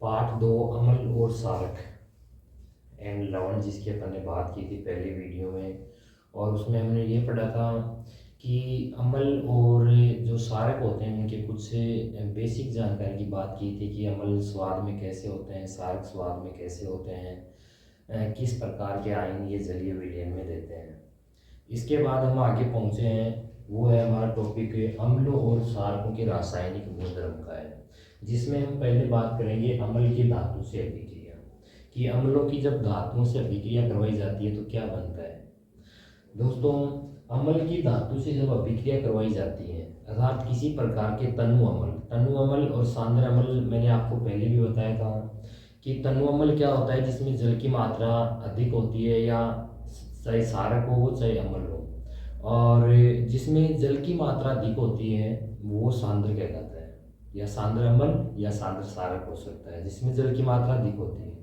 Part 2 अम्ल और सारक and लवण जिसकी अपन ने बात की थी पहले वीडियो में। और उसमें हमने ये पढ़ा था कि अम्ल और जो सारक होते हैं उनके कुछ बेसिक जानकारी की बात की थी कि अम्ल स्वाद में कैसे होते हैं, सारक स्वाद में कैसे होते हैं, किस प्रकार के आयन ये जलीय विलयन में देते हैं। इसके बाद हम आगे पहुँचे हैं, वो है हमारा टॉपिक अम्लों और सारकों के रासायनिक गुणधर्म का है, जिसमें हम पहले बात करेंगे अम्ल की धातु से अभिक्रिया कि अम्लों की जब धातुओं से अभिक्रिया करवाई जाती है तो क्या बनता है। दोस्तों, अम्ल की धातु से जब अभिक्रिया करवाई जाती है अर्थात किसी प्रकार के तनु अम्ल और सांद्र अम्ल, मैंने आपको पहले भी बताया था कि तनु अम्ल क्या होता है जिसमें जल की मात्रा अधिक होती है, या चाहे सारक हो चाहे अम्ल हो, और जिसमें जल की मात्रा अधिक होती है वो सांद्र कहलाता है, या सांद्र अम्ल या सांद्र सारक हो सकता है जिसमें जल की मात्रा अधिक होती है।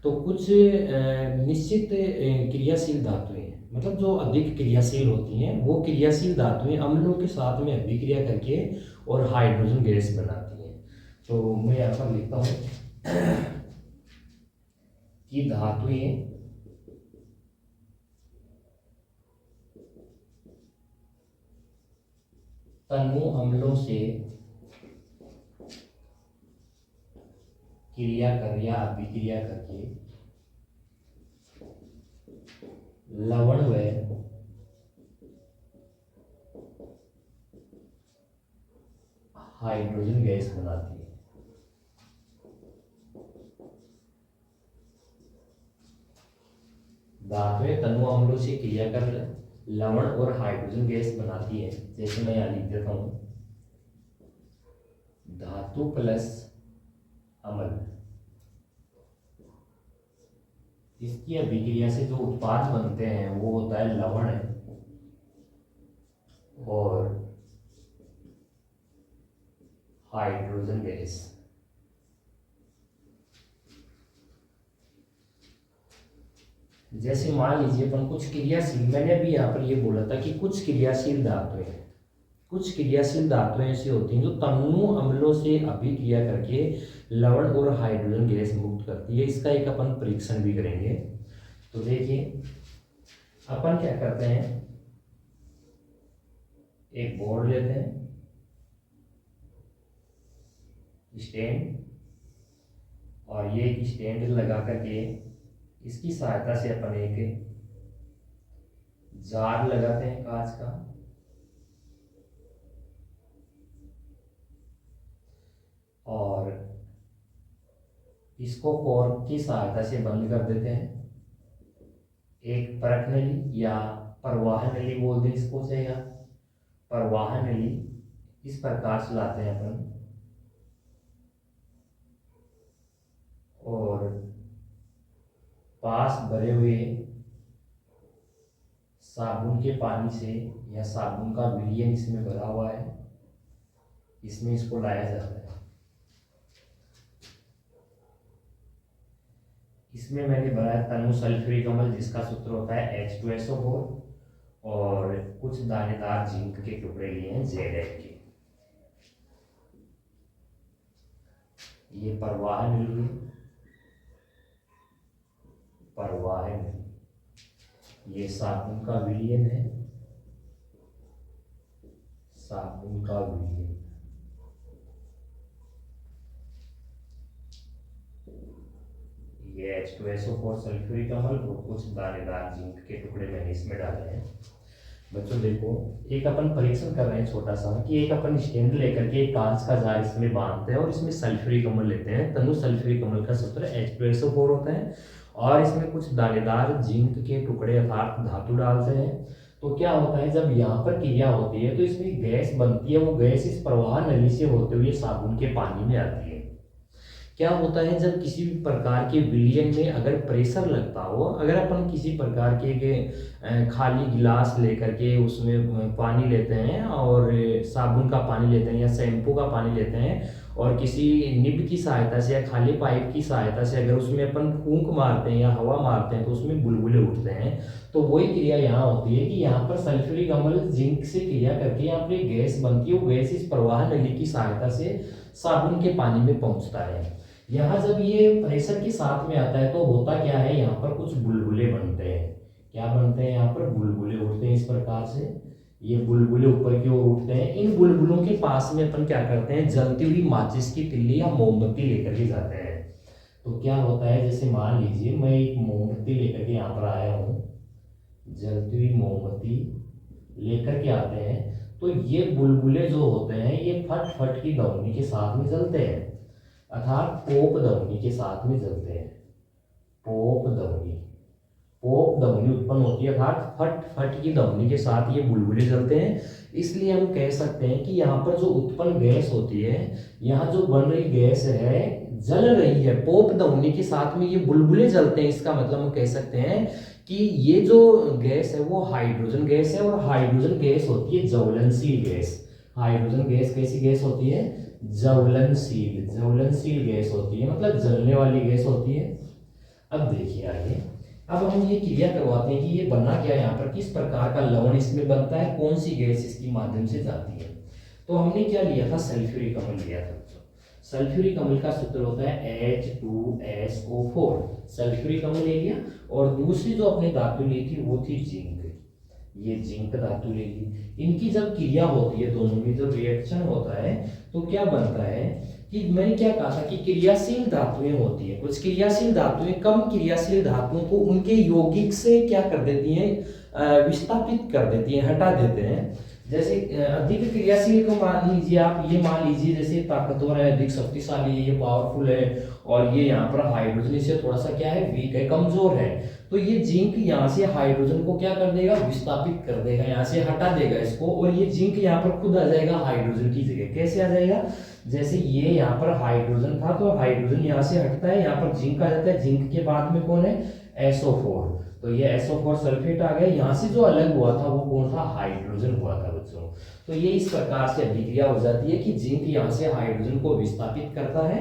तो कुछ निश्चित क्रियाशील धातुएं, मतलब जो अधिक क्रियाशील होती हैं, वो क्रियाशील धातुएं अम्लों के साथ में अभिक्रिया करके और हाइड्रोजन गैस बनाती हैं। तो मैं यहाँ पर लिखता हूँ कि धातुएं तनु अम्लों से क्रिया कर या अभिक्रिया करके लवण व हाइड्रोजन गैस बनाती है। धातुएं तनु अम्लों से क्रिया कर लवण और हाइड्रोजन गैस बनाती है। जैसे मैं यहाँ लिख देता हूँ, धातु प्लस अम्ल, इसकी अभिक्रिया से जो उत्पाद बनते हैं वो होता है लवण और हाइड्रोजन गैस। जैसे मान लीजिए अपन कुछ क्रियाशील, मैंने अभी यहाँ पर ये बोला था कि कुछ क्रियाशील धातुएं ऐसी होती हैं जो तनु अम्लों से अभिक्रिया करके लवण और हाइड्रोजन गैस मुक्त करती है। इसका एक अपन परीक्षण भी करेंगे। तो देखिए, अपन क्या करते हैं, एक बोर्ड लेते हैं, स्टैंड, और ये एक स्टैंड लगा करके इसकी सहायता से अपन एक जार लगाते हैं कांच का, और इसको कॉर्क की सहायता से बंद कर देते हैं। एक परख नली या प्रवाह नली बोल दें इसको, से या प्रवाह नली इस प्रकार से लाते हैं अपन, और पास भरे हुए साबुन के पानी से, या साबुन का विलयन इसमें भरा हुआ है, इसमें इसको लाया जाता है। इसमें मैंने बनाया तनु सल्फ्यूरिक अम्ल जिसका सूत्र होता है H2SO4, और कुछ दानेदार जिंक के टुकड़े लिए हैं Zn के। ये प्रवाह नली, ये साबुन का विलयन है, साबुन का विलयन, ये H2SO4 सल्फ्यूरिक अम्ल और कुछ दानेदार जिंक के टुकड़े मैंने इसमें डाले हैं। बच्चों देखो, एक अपन परीक्षण कर रहे हैं छोटा सा, कि एक अपन स्टैंड लेकर के एक कांच का जार इसमें बांधते हैं और इसमें सल्फ्यूरिक अम्ल लेते हैं। तनु सल्फ्यूरिक अम्ल का सूत्र H2SO4 होता है, और इसमें कुछ दानेदार जिंक के टुकड़े अर्थात धातु डालते हैं। तो क्या होता है, जब यहाँ पर क्रिया होती है तो इसमें गैस बनती है, वो गैस इस प्रवाह नली से होते हुए साबुन के पानी में आती है। क्या होता है, जब किसी भी प्रकार के विलयन में अगर प्रेशर लगता हो, अगर अपन किसी प्रकार के खाली गिलास लेकर के उसमें पानी लेते हैं और साबुन का पानी लेते हैं या शैम्पू का पानी लेते हैं, और किसी निब की सहायता से या खाली पाइप की सहायता से अगर उसमें अपन फूंक मारते हैं या हवा मारते हैं तो उसमें बुलबुले उठते हैं। तो वही क्रिया यहाँ होती है कि यहाँ पर सल्फ्यूरिक अम्ल जिंक से क्रिया करके यहाँ पर गैस बनती है, वो गैस इस प्रवाह नली की सहायता से साबुन के पानी में पहुँचता है। यहाँ जब ये प्रेशर के साथ में आता है तो होता क्या है, यहाँ पर कुछ बुलबुले बनते हैं। क्या बनते हैं, यहाँ पर बुलबुले उठते हैं इस प्रकार से। ये बुलबुले ऊपर की ओर उठते हैं। इन बुलबुलों के पास में अपन क्या करते हैं, जलती हुई माचिस की तिल्ली या मोमबत्ती लेकर के जाते हैं। तो क्या होता है, जैसे मान लीजिए मैं एक मोमबत्ती लेकर के यहाँ पर आया हूँ, जलती हुई मोमबत्ती लेकर के आते हैं, तो ये बुलबुले जो होते हैं ये फट फट की ध्वनि के साथ में जलते हैं, अर्थात पोप ध्वनि के साथ में जलते हैं। पोप ध्वनि, पोप ध्वनि उत्पन्न होती है, अर्थात फट फट की ध्वनि के साथ ये बुलबुले जलते हैं। इसलिए हम कह सकते हैं कि यहाँ पर जो उत्पन्न गैस होती है, यहाँ जो बन रही गैस है जल रही है, पोप ध्वनि के साथ में ये बुलबुले जलते हैं। इसका मतलब हम कह सकते हैं कि ये जो गैस है वो हाइड्रोजन गैस है, और हाइड्रोजन गैस होती है ज्वलनशील गैस। हाइड्रोजन गैस कैसी गैस होती है, ज्वलनशील, ज्वलनशील गैस होती है, मतलब जलने वाली गैस होती है। अब देखिए आगे, अब हम ये क्रिया करवाते हैं कि ये बना क्या है, यहाँ पर किस प्रकार का लवण इसमें बनता है, कौन सी गैस इसके माध्यम से जाती है। तो हमने क्या लिया था, सल्फ्यूरिक अम्ल लिया था। सल्फ्यूरिक अम्ल का सूत्र होता है H2SO4। सल्फ्यूरिक अम्ल ले लिया, और दूसरी जो अपने धातु ली थी वो थी जिंक। ये जिंक धातु ले ली। इनकी जब क्रिया होती है, दोनों में जब रिएक्शन होता है, तो क्या बनता है कि मैंने क्या कहा था कि क्रियाशील धातुएं होती है। कुछ क्रियाशील धातुएं कम क्रियाशील धातुओं को उनके यौगिक से क्या कर देती हैं, विस्थापित कर देती हैं, हटा देते हैं। जैसे अधिक क्रियाशील को मान लीजिए आप, ये मान लीजिए जैसे ताकतवर है, अधिक शक्तिशाली है, ये पावरफुल है, और ये यहाँ पर हाइड्रोजन से थोड़ा सा क्या है, वीक है, कमजोर है। तो ये जिंक यहाँ से हाइड्रोजन को क्या कर देगा, विस्थापित कर देगा, यहाँ से हटा देगा इसको, और ये जिंक यहाँ पर खुद आ जाएगा हाइड्रोजन की जगह। कैसे आ जाएगा, जैसे ये यहाँ पर हाइड्रोजन था, तो हाइड्रोजन यहाँ से हटता है, यहाँ पर जिंक आ जाता है, जिंक के बाद में कौन है, SO4। तो ये SO4 सल्फेट आ गया। यहाँ से जो अलग हुआ था वो कौन था, हाइड्रोजन हुआ था बच्चों। तो ये इस प्रकार से अभिक्रिया हो जाती है कि जिंक यहाँ से हाइड्रोजन को विस्थापित करता है।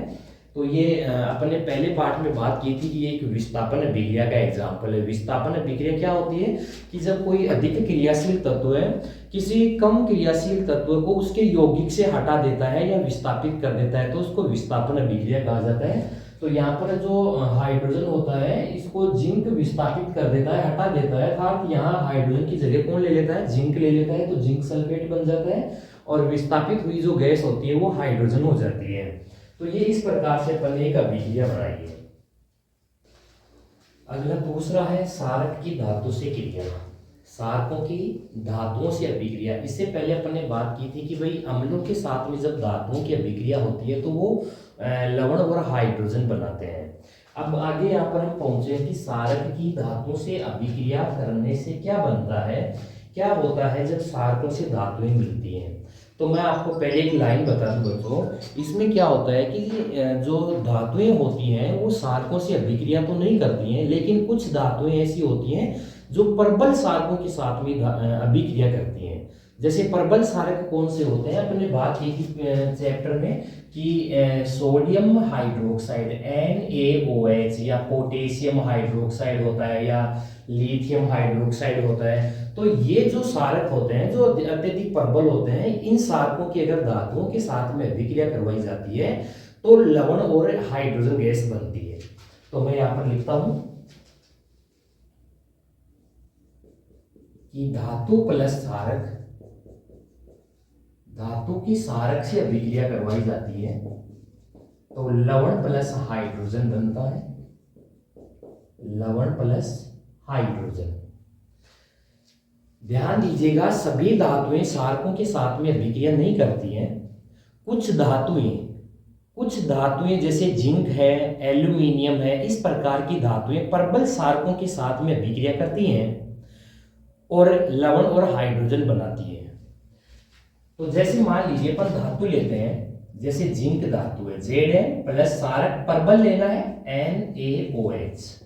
तो ये अपने पहले पार्ट में बात की थी कि ये एक विस्थापन अभिक्रिया का एग्जाम्पल है। विस्थापन अभिक्रिया क्या होती है कि जब कोई अधिक क्रियाशील तत्व है किसी कम क्रियाशील तत्व को उसके यौगिक से हटा देता है या विस्थापित कर देता है, तो उसको विस्थापन अभिक्रिया कहा जाता है। तो यहाँ पर जो हाइड्रोजन होता है इसको जिंक विस्थापित कर देता है, हटा देता है, अर्थात यहाँ हाइड्रोजन की जगह कौन ले लेता है, जिंक ले लेता है, तो जिंक सल्फेट बन जाता है, और विस्थापित हुई जो गैस होती है वो हाइड्रोजन हो जाती है। तो ये इस प्रकार से अपन एक अभिक्रिया बनाई है। अगला दूसरा है सारक की धातु से क्रिया। सारकों की धातुओं से अभिक्रिया। इससे पहले अपन ने बात की थी कि भाई अम्लों के साथ में जब धातुओं की अभिक्रिया होती है तो वो लवण और हाइड्रोजन बनाते हैं। अब आगे यहाँ पर हम पहुंचे कि सारक की धातु से अभिक्रिया करने से क्या बनता है, क्या होता है जब सारकों से धातुएं मिलती हैं। तो मैं आपको पहले एक लाइन बता दूं बच्चों, इसमें क्या होता है कि जो धातुएं होती हैं वो सारकों से अभिक्रिया तो नहीं करती हैं, लेकिन कुछ धातुएं ऐसी होती हैं जो प्रबल सारकों के साथ में अभिक्रिया करती हैं। जैसे प्रबल सारक कौन से होते हैं, अपने बात की थी चैप्टर में कि सोडियम हाइड्रोक्साइड NaOH, या पोटेशियम हाइड्रोक्साइड होता है, या लिथियम हाइड्रोक्साइड होता है। तो ये जो सारक होते हैं जो अत्यधिक प्रबल होते हैं, इन सारकों की अगर धातुओं के साथ में अभिक्रिया करवाई जाती है तो लवण और हाइड्रोजन गैस बनती है। तो मैं यहाँ पर लिखता हूं कि धातु प्लस सारक, धातु की सारक से अभिक्रिया करवाई जाती है तो लवण प्लस हाइड्रोजन बनता है, लवण प्लस हाइड्रोजन। ध्यान दीजिएगा सभी धातुएं सारकों के साथ में अभिक्रिया नहीं करती हैं। कुछ धातुएं जैसे जिंक है, एल्यूमिनियम है, इस प्रकार की धातुएं प्रबल सारकों के साथ में अभिक्रिया करती हैं और लवण और हाइड्रोजन बनाती है। तो जैसे मान लीजिए अपन धातु लेते हैं, जैसे जिंक धातु है, Zn प्लस सारक प्रबल लेना है NaOH।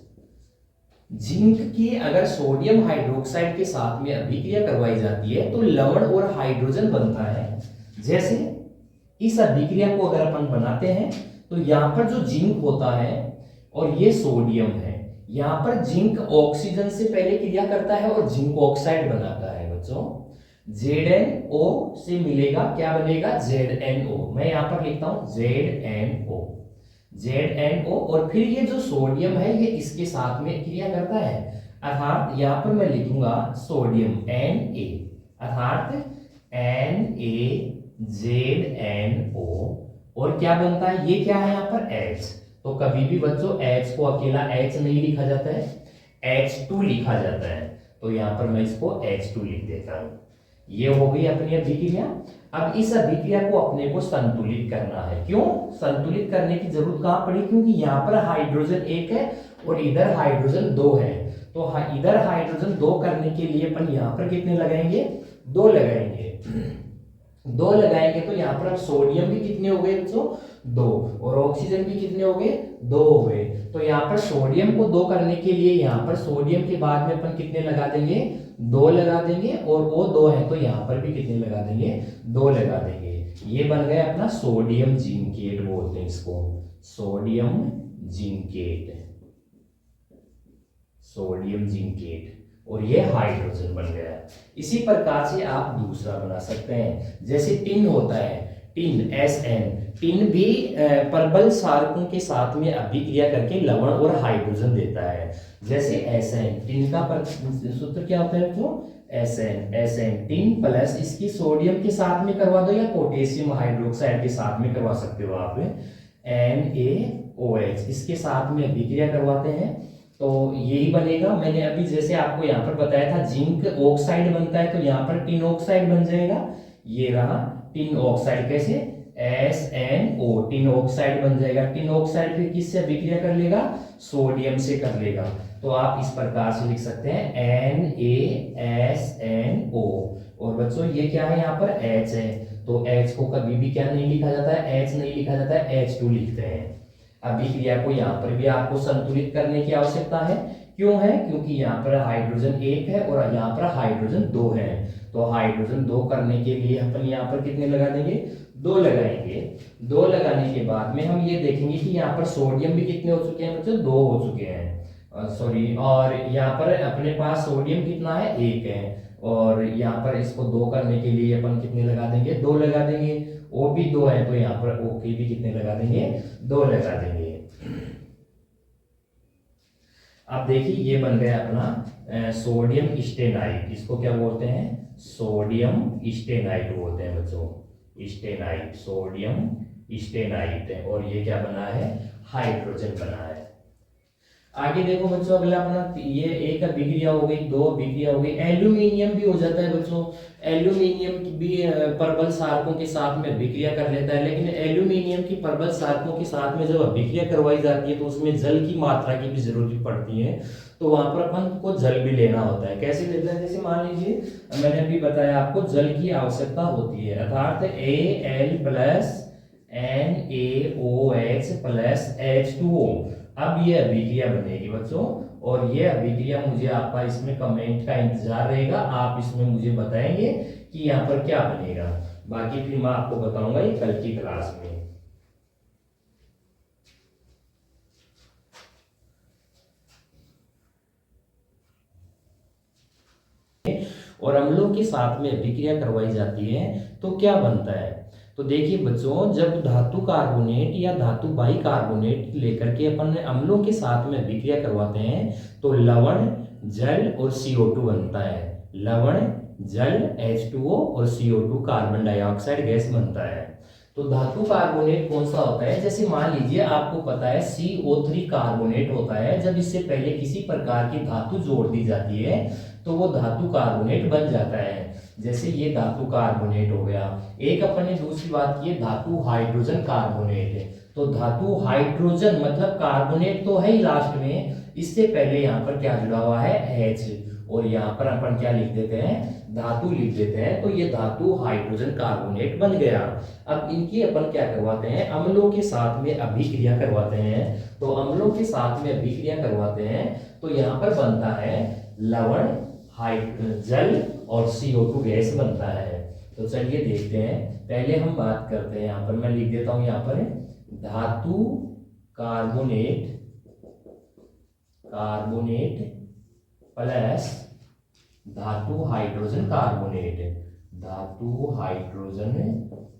जिंक की अगर सोडियम हाइड्रोक्साइड के साथ में अभिक्रिया करवाई जाती है तो लवण और हाइड्रोजन बनता है। जैसे इस अभिक्रिया को अगर अपन बनाते हैं तो यहाँ पर जो जिंक होता है और ये सोडियम है, यहाँ पर जिंक ऑक्सीजन से पहले क्रिया करता है और जिंक ऑक्साइड बनाता है बच्चों। ZnO से मिलेगा क्या बनेगा, ZnO। मैं यहाँ पर लिखता हूं ZnO। ZnO, और फिर ये जो सोडियम है ये इसके साथ में क्रिया करता है, अर्थात यहाँ पर मैं लिखूंगा सोडियम Na, अर्थात NaZnO, और क्या बनता है, ये क्या है यहाँ पर H। तो कभी भी बच्चों H को अकेला H नहीं लिखा जाता है, H2 लिखा जाता है। तो यहाँ पर मैं इसको H2 लिख देता हूँ। ये हो गई अपनी अभिक्रिया। अब इस अभिक्रिया को अपने को संतुलित करना है। क्यों संतुलित करने की जरूरत कहाँ पड़ी, क्योंकि यहाँ पर हाइड्रोजन 1 है और इधर हाइड्रोजन 2 है। तो इधर हाइड्रोजन 2 करने के लिए अपन यहाँ पर कितने लगाएंगे, 2 लगाएंगे। 2 लगाएंगे तो यहाँ पर अब सोडियम भी कितने हो गए बच्चों, 2, और ऑक्सीजन भी कितने हो गए, 2 हो गए। तो यहाँ पर सोडियम को 2 करने के लिए यहाँ पर सोडियम के बाद में अपन कितने लगा देंगे, 2 लगा देंगे, और वो 2 है तो यहाँ पर भी कितने लगा देंगे, 2 लगा देंगे। ये बन गया अपना सोडियम जिंकेट बोलते हैं इसको, सोडियम जिंकेट, सोडियम जिंकेट, और ये हाइड्रोजन बन गया। इसी प्रकार से आप दूसरा बना सकते हैं, जैसे टिन होता है, टिन Sn, टिन भी प्रबल क्षारकों के साथ में अभिक्रिया करके लवण और हाइड्रोजन देता है। जैसे Sn, टिन का सूत्र क्या होता है तो Sn टिन प्लस इसकी सोडियम के साथ में करवा दो या पोटेशियम हाइड्रोक्साइड के साथ में करवा सकते हो आप, NaOH, इसके साथ में अभिक्रिया करवाते हैं तो यही बनेगा। मैंने अभी जैसे आपको यहाँ पर बताया था जिंक ऑक्साइड बनता है, तो यहाँ पर टिन ऑक्साइड बन जाएगा। ये रहा टिन ऑक्साइड, कैसे, SnO, टिन ऑक्साइड बन जाएगा। टिन ऑक्साइड फिर किससे अभिक्रिया कर लेगा, सोडियम से कर लेगा। तो आप इस प्रकार से लिख सकते हैं NaSnO, और बच्चों ये क्या है, यहाँ पर H है, तो H को कभी भी क्या नहीं लिखा जाता है, H नहीं लिखा जाता है, H2 लिखते हैं। अभिक्रिया को यहाँ पर भी आपको संतुलित करने की आवश्यकता है। क्यों है, क्योंकि यहाँ पर हाइड्रोजन 1 है और यहाँ पर हाइड्रोजन 2 है। तो हाइड्रोजन 2 करने के लिए अपन यहाँ पर कितने लगा देंगे, 2 लगाएंगे। 2 लगाने के बाद में हम ये देखेंगे कि यहाँ पर सोडियम भी कितने हो चुके हैं बच्चों, 2 हो चुके हैं, सॉरी, और यहाँ पर अपने पास सोडियम कितना है, 1 है, और यहाँ पर इसको 2 करने के लिए अपन कितने लगा देंगे, 2 लगा देंगे। O भी 2 है तो यहाँ पर O के भी कितने लगा देंगे, 2 लगा देंगे। अब देखिए ये बन गया अपना सोडियम स्टेनाइट, इसको क्या बोलते हैं, सोडियम स्टेनाइट बोलते हैं बच्चों, स्टेनाइट, सोडियम स्टेनाइट है, और ये क्या बना है, हाइड्रोजन बना है। आगे देखो बच्चों अगला अपना, ये एक अभिक्रिया हो गई, 2 अभिक्रिया हो गई। एल्यूमिनियम भी हो जाता है बच्चों, एल्यूमिनियम भी प्रबल क्षारकों के साथ में अभिक्रिया कर लेता है, लेकिन एल्यूमिनियम की प्रबल क्षारकों के साथ में जब अभिक्रिया करवाई जाती है तो उसमें जल की मात्रा की भी जरूरत पड़ती है, तो वहां पर अपन को जल भी लेना होता है। कैसे लेते हैं, जैसे मान लीजिए मैंने अभी बताया आपको जल की आवश्यकता होती है, अर्थात Al plus NaOH plus H2O। अब ये अभिक्रिया बनेगी बच्चों, और ये अभिक्रिया मुझे आपका इसमें कमेंट का इंतजार रहेगा, आप इसमें मुझे बताएंगे कि यहाँ पर क्या बनेगा। बाकी फिर मैं आपको बताऊंगा ये कल की क्लास में। और अम्लों के साथ में अभिक्रिया करवाई जाती है तो क्या बनता है, तो देखिए बच्चों जब धातु कार्बोनेट या धातु बाई कार्बोनेट लेकर के अपन अम्लों के साथ में अभिक्रिया करवाते हैं तो लवण, जल और CO2 बनता है। लवण, जल H2O और CO2 कार्बन डाइऑक्साइड गैस बनता है। तो धातु कार्बोनेट कौन सा होता है, जैसे मान लीजिए आपको पता है CO3 कार्बोनेट होता है, जब इससे पहले किसी प्रकार की धातु जोड़ दी जाती है तो वो धातु कार्बोनेट बन जाता है। जैसे ये धातु कार्बोनेट हो गया। एक अपन ने दूसरी बात की धातु हाइड्रोजन कार्बोनेट है, तो धातु हाइड्रोजन मतलब कार्बोनेट तो है ही लास्ट में, इससे पहले यहाँ पर क्या जुड़ा हुआ है, H, और यहाँ पर अपन क्या लिख देते हैं, धातु लिख देते हैं, तो ये धातु हाइड्रोजन कार्बोनेट बन गया। अब इनकी अपन क्या करवाते हैं, अम्लों के साथ में अभिक्रिया करवाते हैं। तो अम्लों के साथ में अभिक्रिया करवाते हैं तो यहाँ पर बनता है लवण, जल और CO2 गैस बनता है। तो चलिए देखते हैं, पहले हम बात करते हैं, यहाँ पर मैं लिख देता हूं, यहाँ पर धातु कार्बोनेट, कार्बोनेट प्लस धातु हाइड्रोजन कार्बोनेट, धातु hydrogen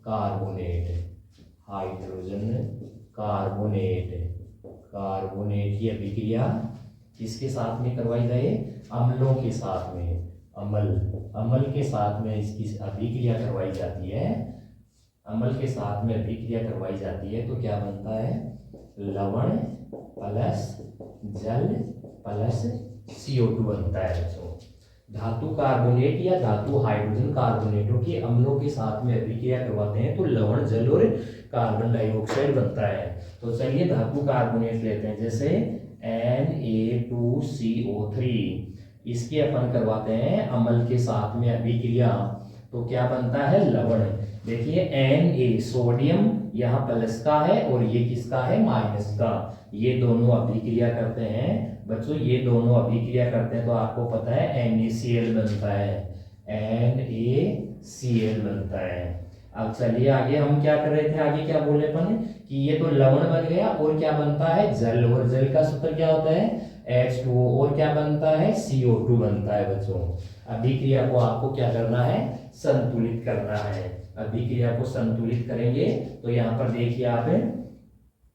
carbonate, hydrogen carbonate. Carbonate की अभिक्रिया किसके साथ में करवाई जाए? अम्लों के साथ में। अम्ल, अम्ल के साथ में इसकी अभिक्रिया करवाई जाती है। अम्ल के साथ में अभिक्रिया करवाई जाती है तो क्या बनता है? लवण प्लस जल प्लस CO2 बनता है बच्चों। धातु कार्बोनेट या धातु हाइड्रोजन कार्बोनेटों के अम्लों के साथ में अभिक्रिया करवाते हैं तो लवण जल और कार्बन डाइऑक्साइड बनता है। तो चलिए धातु कार्बोनेट लेते हैं, जैसे Na2CO3, इसकी अपन करवाते हैं अम्ल के साथ में अभिक्रिया तो क्या बनता है? लवण। देखिए Na सोडियम यहाँ प्लस का है और ये किसका है? माइनस का। ये दोनों अभिक्रिया करते हैं बच्चों, ये दोनों अभिक्रिया करते हैं तो आपको पता है NaCl बनता है। NaCl बनता है। अब चलिए आगे हम क्या कर रहे थे, आगे क्या बोले अपन कि ये तो लवण बन गया और क्या बनता है? जल, और जल का सूत्र क्या होता है? H2O, और क्या बनता है? CO2 बनता है बच्चों। अभिक्रिया को आपको क्या करना है? संतुलित करना है। अभिक्रिया को संतुलित करेंगे तो यहाँ पर देखिए आप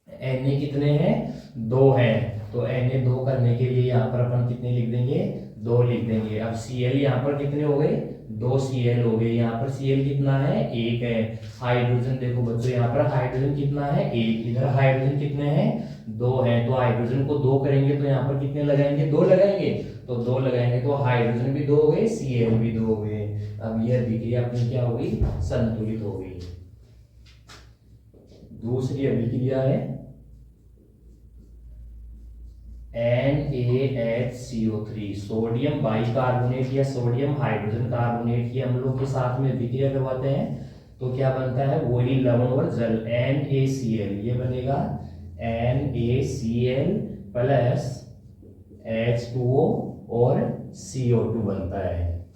Na कितने हैं? 2 हैं, तो Na 2 करने के लिए यहाँ पर अपन कितने लिख देंगे? 2 लिख देंगे। अब Cl यहाँ पर कितने हो गए? 2 Cl हो गए। यहाँ पर Cl कितना है? 1 है। हाइड्रोजन देखो बच्चों, यहाँ पर हाइड्रोजन कितना है? 1। इधर हाइड्रोजन कितने हैं? 2 हैं। तो हाइड्रोजन को 2 करेंगे तो यहाँ पर कितने लगाएंगे? 2 लगाएंगे। तो 2 लगाएंगे तो हाइड्रोजन भी 2 हो गए, Cl भी 2 हो गए। अब यह अभिक्रिया अपनी क्या हो गई? संतुलित हो गई। दूसरी अभिक्रिया है NaHCO3, सोडियम बाइकार्बोनेट या सोडियम हाइड्रोजन कार्बोनेट के अम्लों के साथ में अभिक्रिया करवाते हैं तो क्या बनता है? वही लवण और जल NaCl, ये बनेगा NaCl प्लस H2O और CO2 बनता है।